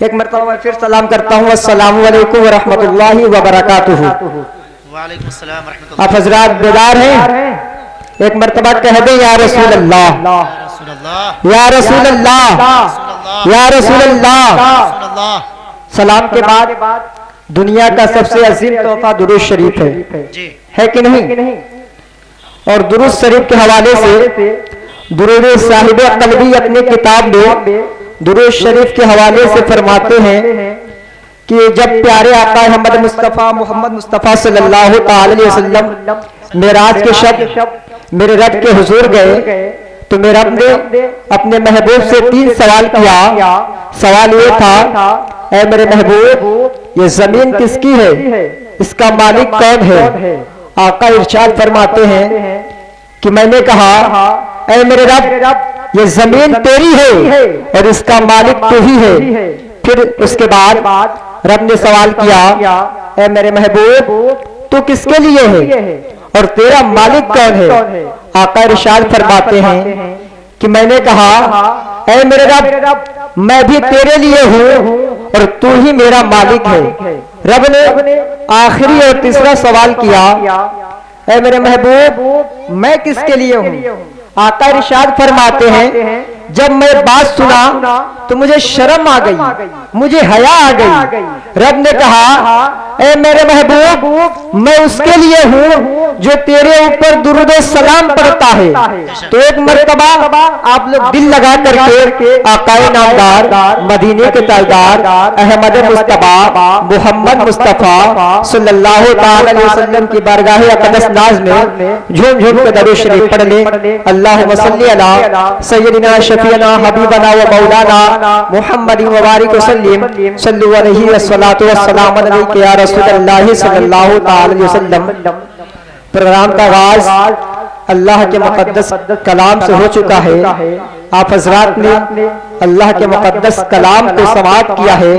एक मरतबा फिर सलाम करता हूँ, अस्सलामु अलैकुम व रहमतुल्लाहि व बरकातुहू। वालेकुम अस्सलाम व रहमतुल्लाह। आप हजरात बेदार हैं? एक मरतबा कह दें या रसूल अल्लाह, या रसूल अल्लाह, या रसूल अल्लाह। सलाम के बाद दुनिया का सबसे अजीम तोहफा दुरूद शरीफ है कि नहीं? और दुरूद शरीफ के हवाले से दुरूद साहिब कल्बी अपनी किताब में दुरूद शरीफ के हवाले से फरमाते हैं कि जब प्यारे आका मोहम्मद मुस्तफ़ा सल्लल्लाहु अलैहि वसल्लम मेराज के शब मेरे रब के हुजूर गए तो मेरे रब ने अपने महबूब से 3 सवाल किया। सवाल ये था, ऐ मेरे महबूब, ये जमीन किसकी है? इसका मालिक कौन है? आका इरशाद फरमाते हैं कि मैंने कहा, ऐ मेरे रब, ये जमीन तेरी है और इसका मालिक तू ही है। फिर उसके बाद रब ने सवाल किया, ऐ मेरे महबूब, तू किसके लिए है और तेरा मालिक कौन है? आका इरशाद फरमाते हैं कि मैंने कहा, ऐ मेरे रब, मैं भी तेरे लिए हूँ और तू ही मेरा मालिक है। रब ने आखिरी और तीसरा सवाल किया, ऐ मेरे महबूब, मैं किसके लिए हूँ? आका इरशाद फरमाते हैं, जब मैं बात सुना तो मुझे शर्म आ गई, मुझे हया आ गई। रब ने कहा, ऐ मेरे महबूब, मैं उसके लिए हूँ जो तेरे ऊपर दुरूद सलाम पढ़ता है। तो एक मरतबा आप लोग दिल लगा करके आकाए नामदार मदीने के ताजदार अहमद मुस्तफा मोहम्मद मुस्तफा सल्लल्लाहु अलैहि वसल्लम की बारगाह अक़दस नाज में झूम झूम के दरूद शरीफ पढ़ ले। अल्लाहुम्मा सल्ली अला सय्यदिना शफीना हबीबना व मौलाना मुहम्मद व बारिक वसल्लिम सल्लल्लाहु अलैहि वसल्लतु वस्सलाम अलैका या रसूलल्लाह सल्लल्लाहु अलैहि वसल्लम। प्रोग्राम का आगाज अल्लाह के मुक़द्दस कलाम से हो चुका है। आप हजरात ने अल्लाह के मुक़द्दस कलाम को समाअत किया है,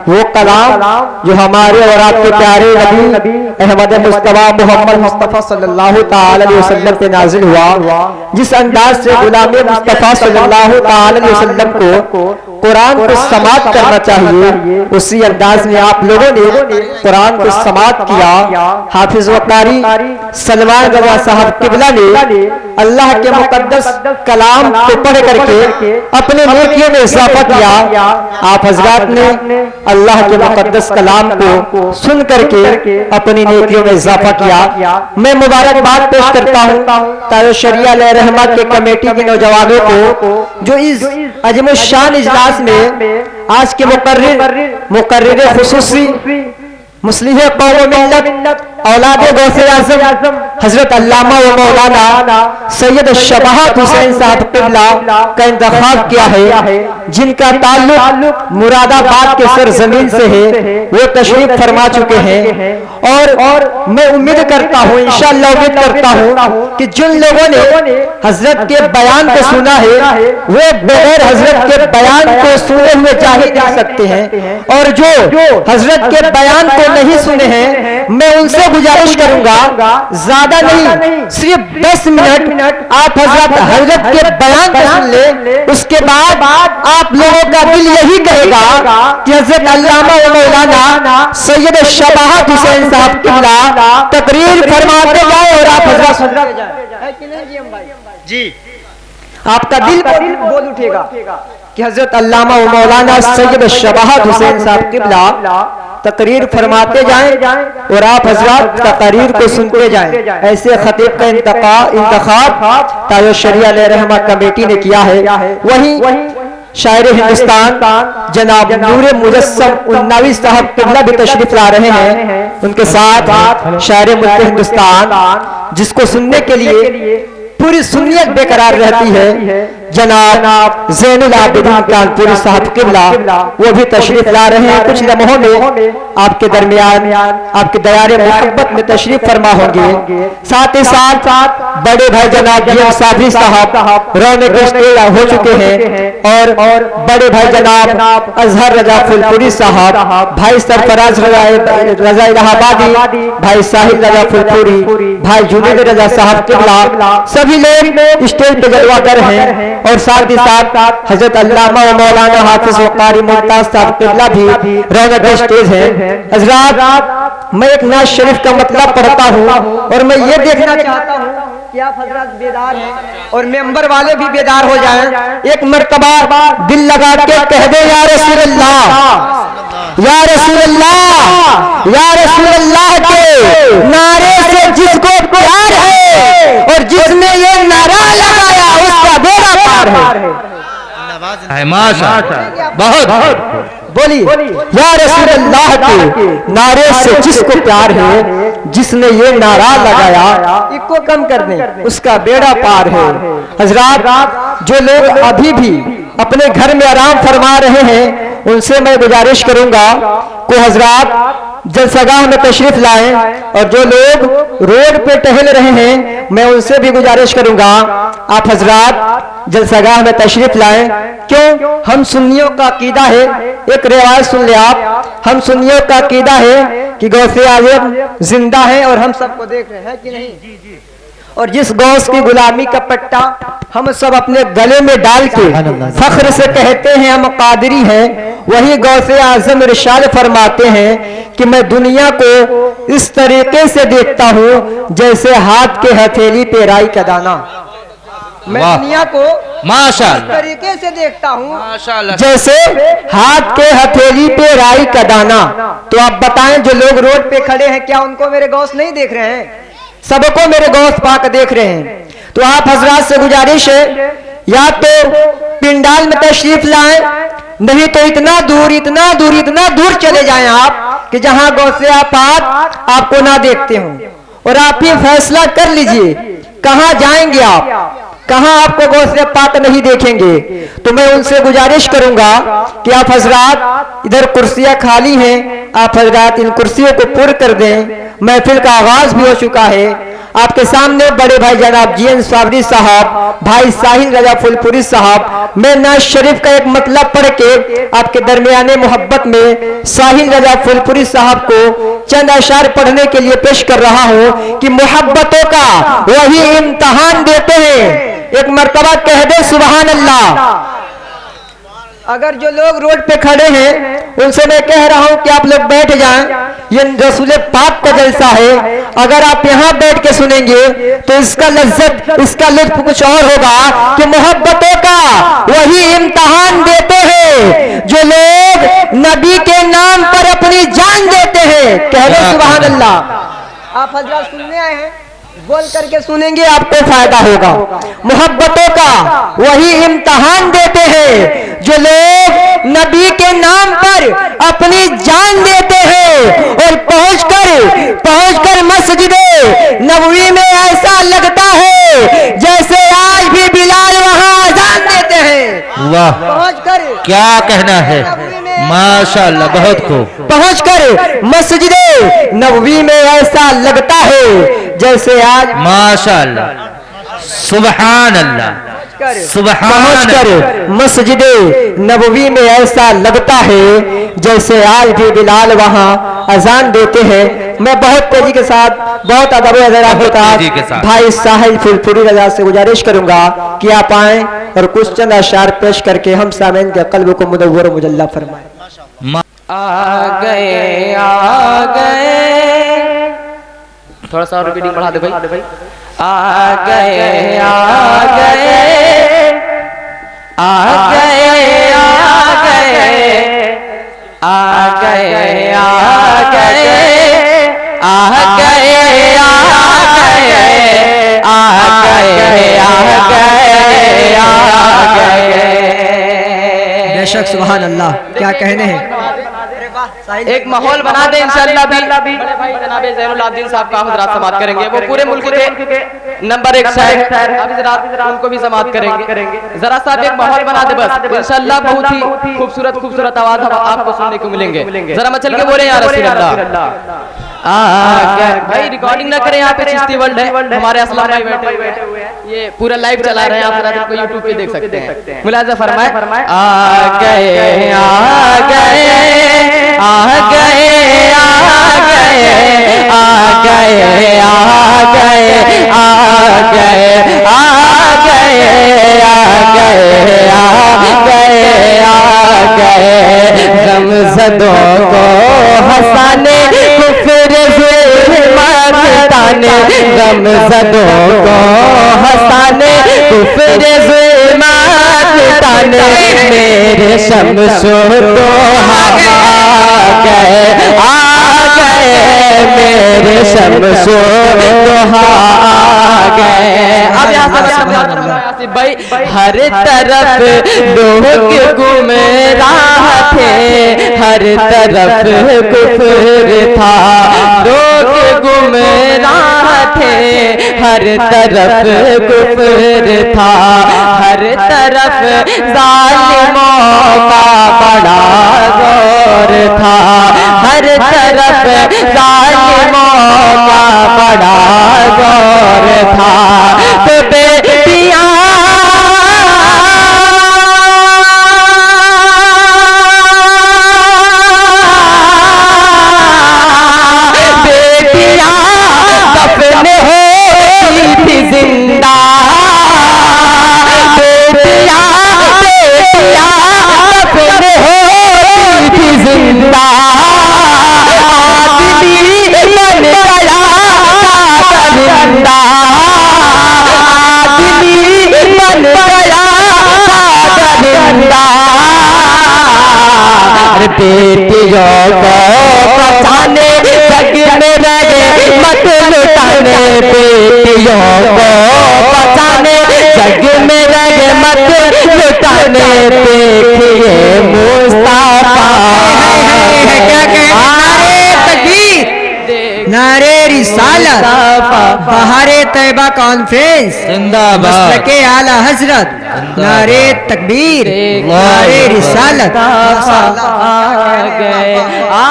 वो कलाम जो हमारे और आपके प्यारे नबी अहमद मुस्तफ़ा मोहम्मद मुस्तफ़ा सल्लल्लाहु अलैहि वसल्लम पे नाजिल हुआ। जिस अंदाज से गुलाम मुस्तफ़ा सल्लल्लाहु अलैहि वसल्लम को कुरान को समाअत करना चाहिए, उसी अंदाज में आप लोगों ने कुरान को समाअत किया। हाफिज व कारी सलमान रज़ा साहब किबला ने अल्लाह के मुक़द्दस कलाम को पढ़ करके अपने नेकियों में इजाफा किया। आप हजरात ने अल्लाह के मुक़द्दस कलाम को सुन करके अपनी नेकियों में इजाफा किया। मैं मुबारकबाद पेश करता हूँ तायो शरिया ले रहमा के कमेटी के नौजवानों को जो इस अजम शान इजलास में आज के मुकर्रिर खुसूसी मुस्लिम कौम मिल्लत औलाद गौसे आज़म हजरत अल्लामा व मौलाना सैयद शबाहत हुसैन साहब किबला का इंतखाब किया है, जिनका ताल्लुक मुरादाबाद के सरजमीन से है। वो तशरीफ फरमा चुके हैं और मैं उम्मीद करता हूँ, इंशाअल्लाह उम्मीद करता हूँ कि जिन लोगों ने हजरत के बयान को सुना है वो बगैर हजरत के बयान को सुने हुए जा ही नहीं सकते हैं, और जो हजरत के बयान को नहीं सुने हैं मैं उनसे गुजारिश करूंगा, ज्यादा नहीं सिर्फ 10 मिनट आप हजरत के बयान को सुन ले। उसके बाद आप लोगों का दिल यही कहेगा कि हजरत अल्लामा व मौलाना सैयद शबाहत हुसैन साहब किबला तकरीर फरमाते जाए और आप हजरत सुनते जाए जी, आपका दिल बोल उठेगा कि हजरत अल्लामा व मौलाना सैयद शबाहत हुसैन साहब किबला तकरीर फरमाते जाएं और आप हजरात तकरीर को सुनते जाएं। ऐसे खतीब का इंतखाब तायो शरिया ले रहमा कमेटी ने किया है। वहीं शायर हिंदुस्तान जनाब नूरे मुजस्सम उन्नावी साहब किबला भी तशरीफ ला रहे हैं। उनके साथ शायर मुल्क हिंदुस्तान जिसको सुनने के लिए पूरी सुन्नियत बेकरार रहती है, जनाब ज़ैनुल आबिदीन कानपुरी साहब किबला वो भी तशरीफ ला रहे हैं। कुछ लम्हों में आपके दरमियान आपके दयारे मोहब्बत में तशरीफ फरमा होंगे। साथ ही साथ बड़े भाई जनाब जी साबरी साहब रौनक हो चुके हैं और बड़े भाई जनाब अजहर रजा फुलपुरी साहब, भाई सरफराज रजा इलाहाबादी, भाई साहिल रजा फुलपुरी, भाई जुनैद रजा साहब किबला, सभी लोग स्टेज पे जलवा कर हैं और साथ ही साथ हजरत अल्लामा व मौलाना हाफिज व कारी मुमताज साहब किबला भी रौनक स्टेज है। हजरात, मैं एक नाज शरीफ का मतलब पढ़ता हूँ और मैं ये देखना चाहता हूँ कि आप हजरत बेदार हैं और मेंबर वाले भी बेदार हो जाएं। एक मर्तबा दिल लगा के कह दे या रसूल अल्लाह, या रसूल अल्लाह, या रसूल अल्लाह के नारे से जिसको प्यार है और जिसने ये नारा लगाया उसका बेड़ा पार है। माशाअल्लाह, बहुत बोलिए या रसूल अल्लाह के नारे से जिसको प्यार है, जिसने ये नारा लगाया इसको कम कर दें उसका बेड़ा पार है। हजरात, जो लोग अभी भी अपने घर में आराम फरमा रहे हैं उनसे मैं गुजारिश करूंगा कि हजरात जलसागाह में तशरीफ लाएं और जो लोग रोड पे टहल रहे हैं मैं उनसे भी गुजारिश करूंगा आप हजरात जलसागाह में तशरीफ लाएं। क्यों? हम सुन्नियों का अकीदा है, एक रिवायत सुन ले आप, हम सुन्नियों का अकीदा है कि गौसे आज़म जिंदा है और हम सबको देख रहे हैं कि नहीं, और जिस गौस की गुलामी का पट्टा हम सब अपने गले में डाल के फख्र से कहते हैं हम कादरी हैं, वही गौसे आज़म इरशाद फरमाते हैं कि मैं दुनिया को इस तरीके से देखता हूँ जैसे हाथ के हथेली पे राई का दाना। मैं दुनिया को माशाअल्लाह इस तरीके से देखता हूँ माशाअल्लाह जैसे हाथ के हथेली पे राई का दाना। तो आप बताएं जो लोग रोड पे खड़े हैं क्या उनको मेरे गौस नहीं देख रहे हैं? सबको मेरे गौस पाक देख रहे हैं। तो आप हजरात से गुजारिश है या तो पिंडाल में तशरीफ लाएं, नहीं तो इतना दूर चले जाएं आप कि जहां गौसे पाक आपको ना देखते हों, और आप ही फैसला कर लीजिए कहां जाएंगे आप, कहां आपको गौसे पाक नहीं देखेंगे। तो मैं उनसे गुजारिश करूंगा कि आप हजरात इधर कुर्सियां खाली हैं, आप हजरात इन कुर्सियों को पूर्ण कर दें। महफिल का आगाज भी हो चुका है। आपके सामने बड़े भाई जनाब जी एन साबरी साहब, भाई साहिल रजा फुलपुरी साहब, मैं नाज शरीफ का एक मतलब पढ़ के आपके दरमियाने मोहब्बत में साहिल रजा फुलपुरी साहब को चंद अशार पढ़ने के लिए पेश कर रहा हूँ कि मोहब्बतों का वही इम्तहान देते हैं। एक मर्तबा कह दे सुभान अल्लाह। अगर जो लोग रोड पे खड़े हैं उनसे मैं कह रहा हूं कि आप लोग बैठ जाएं, ये रसूल पाक का जलसा है। अगर आप यहाँ बैठ के सुनेंगे तो इसका लज्जत, इसका लुत्फ कुछ और होगा कि मोहब्बतों का वही इम्तहान देते हैं जो लोग नबी के नाम पर अपनी जान देते हैं। कह दो सुभान अल्लाह। आप हजरत सुनने आए हैं, बोल करके सुनेंगे आपको फायदा होगा। मोहब्बतों का वही इम्तहान देते हैं जो लोग नबी के नाम पर अपनी जान देते हैं, और पहुंचकर मस्जिदे नबवी में ऐसा लगता है जैसे आज भी बिलाल वहां अजान देते हैं। वाह, पहुंचकर क्या कहना है, माशाअल्लाह, बहुत खूब। पहुंचकर मस्जिदे नबवी में ऐसा लगता है जैसे आज माशाअल्लाह, सुभान अल्लाह, पहुंचकर मस्जिदे नबवी में ऐसा लगता है जैसे आज भी बिलाल वहां अजान देते हैं। मैं बहुत तेजी के साथ, बहुत अदब के साथ भाई साहिल फुलपुरी रजा से गुजारिश करूंगा कि आप आए और कुछ चंद अशार पेश करके हम सामईन के कल्ब को मुनव्वर मुजल्ला फरमाएं। आ गए थोड़ा सा रिपीटिंग बढ़ा दे भाई। आ गए बेशक सुभान अल्लाह, क्या कहने हैं। एक माहौल बना दे इंशाअल्लाह। भी बड़े भाई जनाब ज़ैनुल आबिदीन साहब का हज़रात समाअत करेंगे, वो पूरे मुल्क के नंबर 1 शायर आप हज़रात उनको भी समाअत करेंगे। जरा सा एक माहौल बना दे बस इंशाअल्लाह। बहुत ही खूबसूरत आवाज आपको सुनने को मिलेंगे। जरा मचल के बोले या रसूल अल्लाह। भाई रिकॉर्डिंग ना करें, यहाँ पे चिश्ती वर्ल्ड है, हमारे असलम भाई बैठे हुए हैं, ये पूरा लाइव चला रहे हैं, आप जरा इनको यूट्यूब पे देख सकते हैं। मुलाजा फरमाए आ गए आ गए ज़दों को हंसाने, कुफ्र ज़ुल्मत मिटाने, गम ज़दों को हंसाने, कुफ्र ज़ुल्मत मिटाने, मेरे शम्सो दोहा गए, आ गए, मेरे शम्सो दोहा गए। अब यहाँ भाई, हर तरफ लोग गुमराह थे, हर तरफ कुफ्र था, लोग गुमराह थे, हर तरफ कुफ्र था, हर तरफ जालिमों का बड़ा जोर था, हर तरफ जालिमों का बड़ा जोर था। तो बेटियां दफन होती थी जिंदा, बेटियां दफन होती थी जिंदा, आदमी बन गया था जिंदा, आदमी बन गया था जिंदा। बेटियों को बचाने जग में रहे मत लुटाने, बेटियों को बचाने जग में रहे मत लुटाने, देखिए मुस्तफा क्या कहते तकबीर, नारे रिसालत, बहारे तैयबा कॉन्फ्रेंस जिंदाबाद के आला हजरत, नारे तकबीर, नारे रिसालत। आ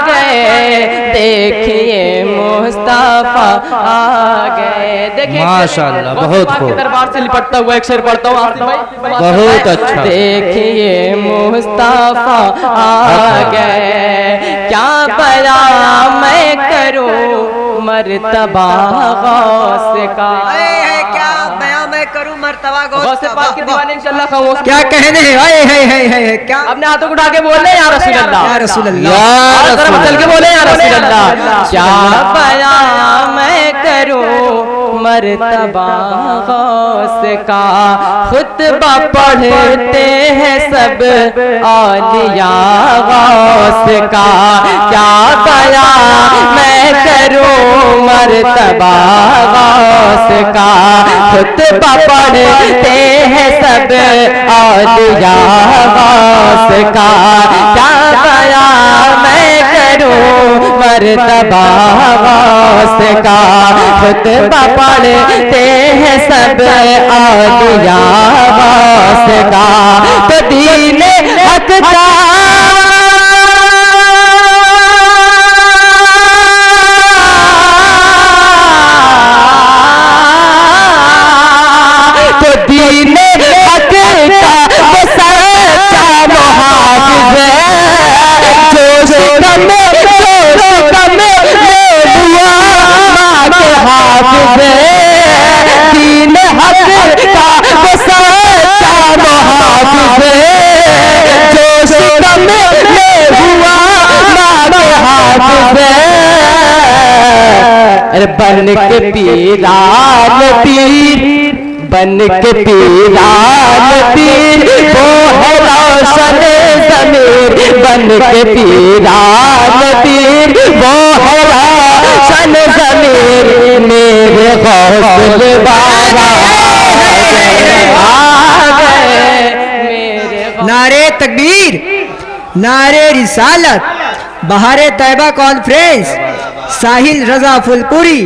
गए देखिए मुस्तफा आ गए। देखिए माशाअल्लाह, बहुत खूब। दरबार से लिपटता हुआ एक शेर पढ़ता हूँ आसिफ भाई, बहुत अच्छा। देखिए मुस्तफा आ गए, क्या बयां मैं करूं मर्तबा गौस का, क्या बयां मैं करूं मर्तबा गौस पाक के दीवाने इंशाल्लाह खामोश। क्या कहने हैं, क्या अपने हाथों को उठा के बोल रहे या रसूल अल्लाह, या रसूल अल्लाह, और जरा चल के बोले या रसूल अल्लाह। क्या बयां मैं करूं मर्तबा गौस का, खुतबा पढ़ते हैं सब औलिया गौस का, क्या बयां मैं करूं मर्तबा गौस का, खुतबा पढ़ते हैं सब औलिया गौस का, क्या बयां मैं करूं मर्तबा गौस का, खुतबा पढ़ते हैं सब औलिया गौस का। तो दीन हक का तो दीन हक का वो सच्चा मुहाफिज है, जोश कम हुआ माँ के हाफिज है, दीन हक का वो सच्चा मुहाफिज है, जोश कम हुआ माँ के हाफिज है। अरे बन के पीरान पीर, बन के पीरान पीर, वो है रोशन ज़मीर, बन के पीरान पीर, वो है रोशन ज़मीर, मेरे गौस बाबा आ गए। नारे तकबीर, नारे रिसालत, बहारे तैयबा कॉन्फ्रेंस, साहिल रजा फुलपुरी,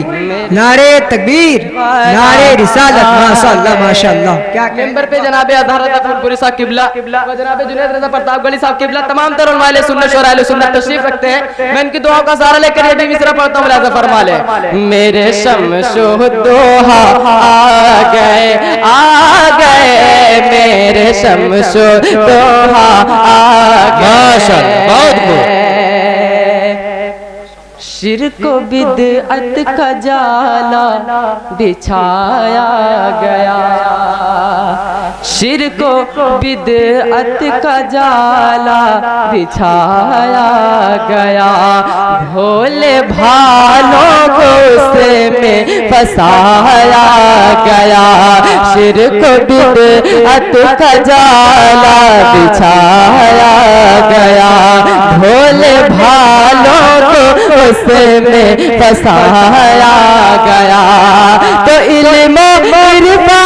नारे तकबीर, नारे रिसालत। माशाअल्लाह माशाअल्लाह। क्या मेंबर पे जनाबे अजहर रजा फुलपुरी साहब किबला व जनाबे जुनैद रजा प्रतापगढ़ी साहब किबला, तमाम तरह वाले सुन्नत और अहले सुन्नत तशरीफ रखते हैं। मैं इनकी दुआओं का सहारा लेकर ये भी मिसरा पढ़ता हूं, मुलाज़ा फरमा ले। मेरे शम्सो दोहा आ गए, मेरे शम्सो दोहा आ गए। माशाअल्लाह, बहुत खूब। शिर्क बिदअत का जाला बिछाया गया, शिर्क बिदअत का जाला बिछाया गया, भोले भालों को उसे में फंसाया गया, शिर्क बिदअत का जाला बिछाया गया, भोले भालों को उसे में फंसाया गया। तो इल्म इरफा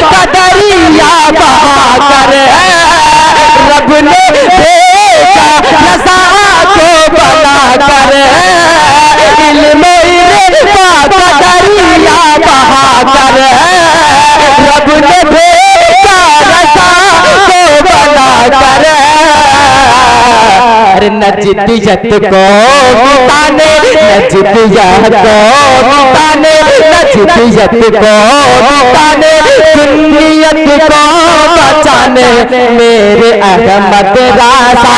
का दरिया बहाकर रब ने भेजा नज़ा को बनाकर, इल्म इरफा का दरिया बहाकर रब ने भेजा नज़ा को बनाकर, नजदियत को मिटाने, नजदियत को मिटाने, नजदियत को मिटाने, सुन्नियत को बचाने मेरे अहमद राजा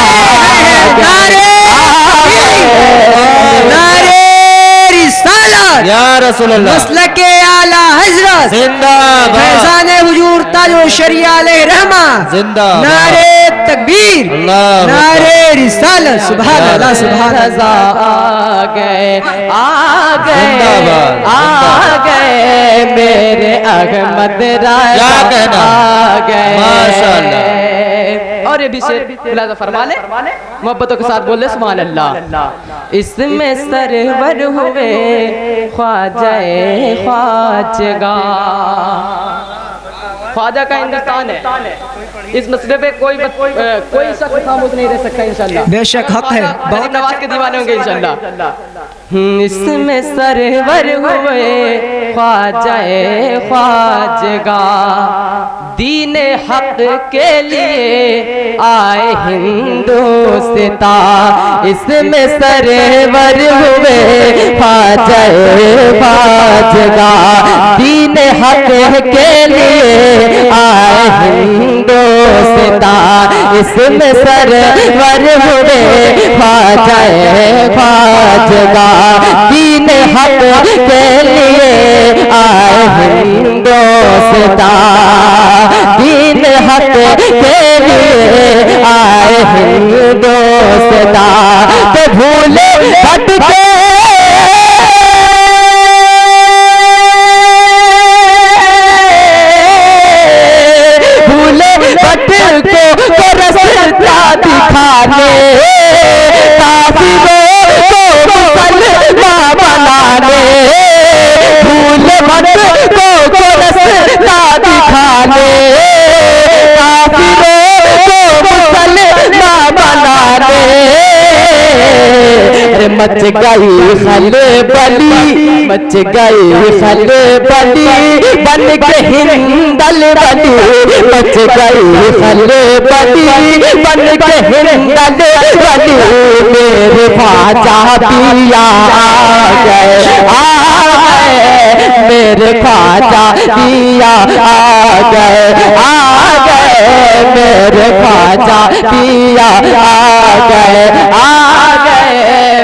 या रसूल अल्लाह मसलके आला हजरत जिंदाबाद, फैज़ाने हुजूर ताजो शरिया अलैहि रहमा जिंदाबाद, नारे तकबीर, अल्लाह नारे रिसालत, सुभान अल्लाह सुभान अल्लाह। आ गए आ गए जिंदाबाद, आ गए मेरे अहमद राजा क्या कहना? आ गए माशाअल्लाह। और ये भी शेर मुलाज़ा फरमा ले, मोहब्बतों के साथ बोले सुभान अल्लाह। इसमें सरवर हुए ख्वाजाए ख्वाजगा, ख्वाजा का हिंदुस्तान है, इस मसले पे कोई शख्स खामोश नहीं रह सकता इंशाल्लाह। बेशक हक है, बहुत नवाज के दीवाने होंगे इंशाल्लाह। इसमें सरवर हुए ख्वाजाए ख्वाजगा, दीन हक के लिए आए हिंदुस्ता, इसमें सरवर हुए ख्वाजाए ख्वाजगा, दीन हक के लिए आए हिंदुस्ता, इसमें सरवर हुए ख्वाजाए ख्वाजगा, दीन हक के लिए आए हिंदुस्ता, दीन हक के लिए आए हिंदुस्ता, तो भूले भटके भूले भटको को रास्ता दिखाने, काफिरों को मुसलमान बनाने, भूले भटको को रास्ता दिखाने, काफिरों को मुसलमान बनाने, मच गई खलबली, मच गई खलबली, बन के हिंदल बली, मच गई खलबली, बन के हिंदल बली, मेरे ख्वाजा पिया आ गए मेरे ख्वाजा पिया आ गए मेरे ख्वाजा पिया आ गए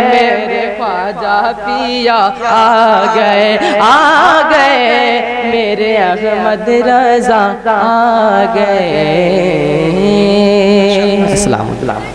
मेरे ख्वाजा पिया आ गए मेरे अहमद रजा आ गए। अस्सलाम वालेकुम।